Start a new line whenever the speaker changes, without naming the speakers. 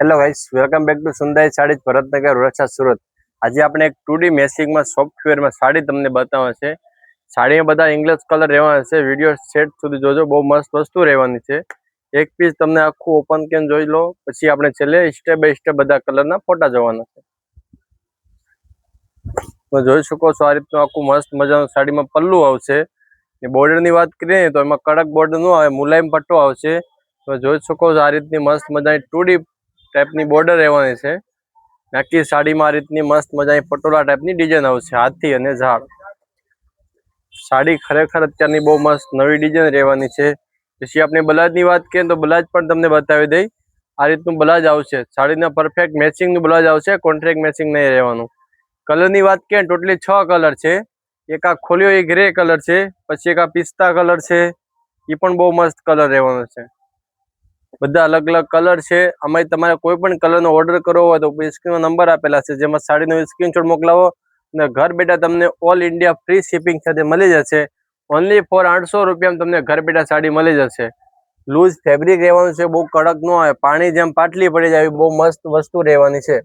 Hello guys, welcome back to સુંદાઈ sarees Bharatnagar Vadodara Surat. આજે આપણે એક 2D મેચિંગમાં સોફ્ટવેરમાં સાડી તમને બતાવવા છે। સાડીમાં બધા ઇંગ્લિશ કલર રહેવાના છે। વિડીયો સેટ સુધી જોજો, બહુ મસ્ત વસ્તુ રહેવાની છે। એક પીસ તમને આખું ઓપન કેન જોઈ લો, પછી આપણે છેલ્લે સ્ટેપ બાય સ્ટેપ બધા કલરના ફોટા જોવાના છે। તો જોઈ શકો છો આ રીતનું આખું મસ્ત મજાનું સાડીમાં પલ્લું આવશે। બોર્ડરની વાત કરીએ તો એમાં કડક બોર્ડર નો આવે, મુલાયમ પટ્ટો આવશે। તો જોઈ શકો છો આ રીતની મસ્ત મજાની 2D ટાઈપની બોર્ડર રહેવાની છે। આખી સાડીમાં આ રીતની મસ્ત મજાની પટોળા ટાઈપની ડિઝાઇન આવશે, હાથી અને ઝાડ। સાડી ખરેખર અત્યારની બહુ મસ્ત નવી ડિઝાઇન રહેવાની છે। પછી આપણે બ્લાઉઝની વાત કરીએ તો બ્લાઉઝ પણ તમને બતાવી દઈ। આ રીતનું બ્લાઉઝ આવશે, સાડીના પરફેક્ટ મેચિંગનું બ્લાઉઝ આવશે, કોન્ટ્રાક્ટ મેચિંગ નહીં રહેવાનું। કલરની વાત કરીએ ટોટલી 6 કલર છે। એક આ ખોલ્યો એ ગ્રે કલર છે, પછી એક આ પિસ્તા કલર છે, એ પણ બહુ મસ્ત કલર રહેવાનો છે। બધા અલગ અલગ કલર છે। આમાં તમારે કોઈ પણ કલરનો ઓર્ડર કરવો હોય તો સ્ક્રીનમાં નંબર આપેલા છે, જેમાં સાડીનો સ્ક્રીનશોટ મોકલાવો અને ઘર બેઠા તમને ઓલ ઇન્ડિયા ફ્રી શિપિંગ સાથે મળી જશે। ઓનલી ફોર 800 રૂપિયામાં તમને ઘર બેઠા સાડી મળી જશે। લૂઝ ફેબ્રિક રહેવાનું છે, બહુ કડક ન આવે, પાણી જેમ પાટલી પડી જાય, બહુ મસ્ત વસ્તુ રહેવાની છે।